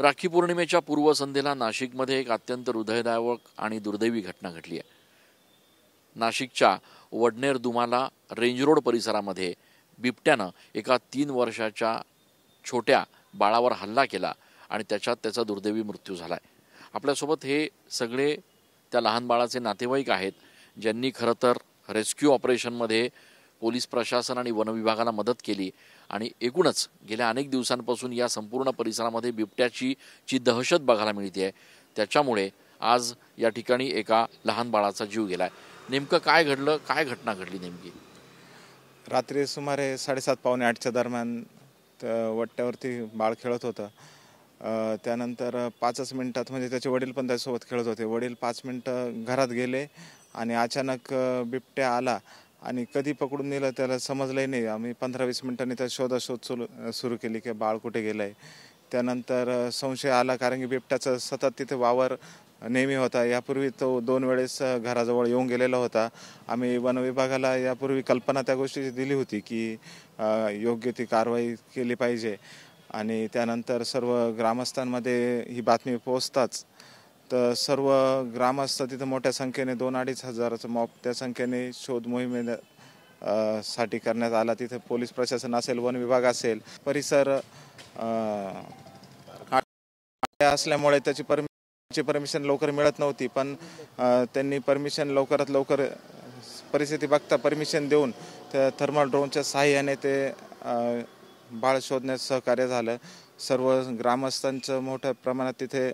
राखी पौर्णिमेच्या पूर्वसंध्येला नाशिकमध्ये एक अत्यंत हृदयद्रावक आणि दुर्दैवी घटना घडली आहे। नाशिकच्या वडनेर दुमाला रेंज रोड परिसरामध्ये बिबट्यानं एका 3 वर्षाच्या छोट्या बाळावर हल्ला केला आणि त्याच्यात त्याचा दुर्दैवी मृत्यू झालाय। आपल्यासोबत हे सगळे त्या लहान बाळाचे नातेवाईक आहेत, ज्यांनी खरं तर रेस्क्यू ऑपरेशनमध्ये पोलीस प्रशासन आणि वन विभागाला मदत केली आणि एकूणच गेल्या अनेक दिवसांपासून या संपूर्ण परिसरामध्ये बिबट्याची दहशत बघायला मिळते आहे। त्याच्यामुळे आज या ठिकाणी एका लहान बाळाचा जीव गेलाय। नेमकं काय घडलं, काय घटना घडली नेमकी? रात्री सुमारे 7:30 पावणे 8च्या दरम्यान वट्ट्यावरती बाळ खेळत होतं। त्यानंतर 5 मिनिटात म्हणजे त्याचे वडील पण त्याच्यासोबत खेळत होते। वडील 5 मिनिटं घरात गेले आणि अचानक बिबट्या आला आणि कधी पकडून नेलं त्याला समजलंही नाही। आम्ही 15-20 मिनिटांनी त्या शोध सुरू केली की बाळ कुठे गेलंय। त्यानंतर संशय आला, कारण की बिबट्याचं सतत तिथे वावर नेहमी होता। यापूर्वी तो 2 वेळेस घराजवळ येऊन गेलेला होता। आम्ही वन विभागाला यापूर्वी कल्पना त्या गोष्टीची दिली होती की योग्य ती कारवाई केली पाहिजे आणि त्यानंतर सर्व ग्रामस्थांमध्ये ही बातमी पोहोचताच तर सर्व ग्रामस्थ तिथे मोठ्या संख्येने 2-2.5 हजाराचं मॉब त्या संख्येने शोध मोहिमेसाठी करण्यात आला। तिथे पोलीस प्रशासन असेल, वन विभाग असेल, परिसर असल्यामुळे त्याची परमिशन लवकर मिळत नव्हती, पण त्यांनी परमिशन लवकरात लवकर परिस्थिती बघता परमिशन देऊन त्या थर्मल ड्रोनच्या सहाय्याने ते बाळ शोधण्यात सहकार्य झालं। सर्व ग्रामस्थांचं मोठ्या प्रमाणात तिथे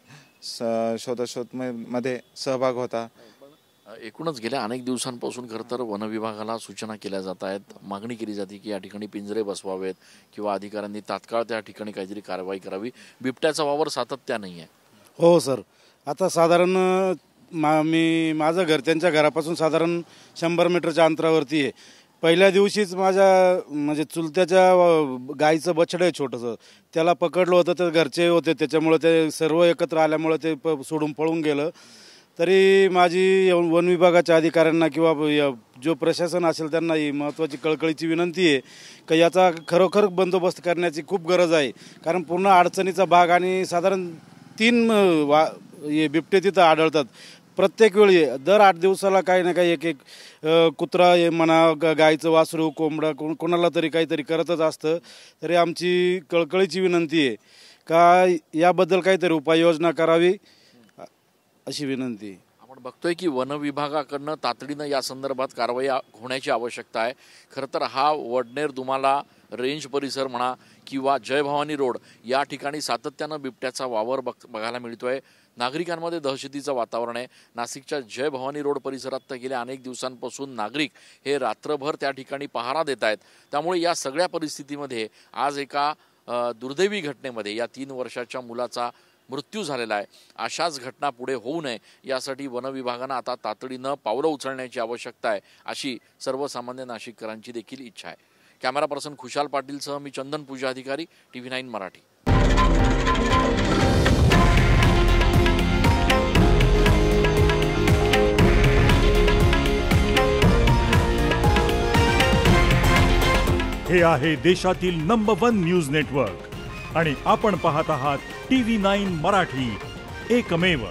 शोधाशोधमध्ये सहभाग होता। एकूणच गेल्या अनेक दिवसांपासून खरं तर वन विभागाला सूचना केल्या जात आहेत, मागणी केली जाते की या ठिकाणी पिंजरे बसवावेत किंवा अधिकाऱ्यांनी तात्काळ त्या ठिकाणी काहीतरी कारवाई करावी। बिबट्याचा वावर सातत्याने आहे। हो सर, आता साधारण मी माझं घर त्यांच्या घरापासून साधारण 100 मीटरच्या अंतरावरती आहे। पहिल्या दिवशीच माझ्या म्हणजे चुलत्याच्या गाईचं बछडं आहे छोटंसं, त्याला पकडलं होतं। तर घरचे होते, त्याच्यामुळे ते सर्व एकत्र आल्यामुळे ते सोडून पळून गेलं। तरी माझी वन विभागाच्या अधिकाऱ्यांना किंवा जो प्रशासन असेल त्यांना ही महत्त्वाची कळकळीची विनंती आहे की याचा खरोखर बंदोबस्त करण्याची खूप गरज आहे। कारण पूर्ण अडचणीचा भाग आणि साधारण 3 बिबटे तिथं आढळतात प्रत्येक वेळी। दर 8 दिवसाला काही ना काही एक कुत्रा म्हणा, गायचं वासरू, कोंबडा कोणाला तरी काहीतरी करतच असतं। तरी आमची कळकळीची विनंती आहे का याबद्दल काहीतरी उपाययोजना करावी अशी विनंती। आपण बघतोय की वन विभागाकडनं तातडीनं या संदर्भात कारवाई होण्याची आवश्यकता आहे। खरं तर हा वडनेर दुमाला रेंज परिसर म्हणा किंवा जय भवानी रोड या ठिकाणी सातत्यानं बिबट्याचा वावर बघायला मिळतोय। नागरिकांमध्ये दहशतीचं वातावरण आहे। नाशिकच्या जय भवानी रोड परिसरात तर गेल्या अनेक दिवसांपासून नागरिक हे रात्रभर त्या ठिकाणी पहारा देत आहेत। त्यामुळे या सगळ्या परिस्थितीमध्ये आज एका दुर्दैवी घटनेमध्ये या 3 वर्षाच्या मुलाचा मृत्यू झालेला आहे। अशाच घटना पुढे होऊ नये यासाठी वन विभागानं आता तातडीनं पावलं उचलण्याची आवश्यकता आहे, अशी सर्वसामान्य नाशिककरांची देखील इच्छा आहे। कॅमेरा पर्सन खुशाल पाटीलसह मी चंदन पूजा अधिकारी, TV9 मराठी। हे आहे देशातील नंबर 1 न्यूज नेटवर्क आणि आपण पाहत आहात TV9 मराठी, एकमेव।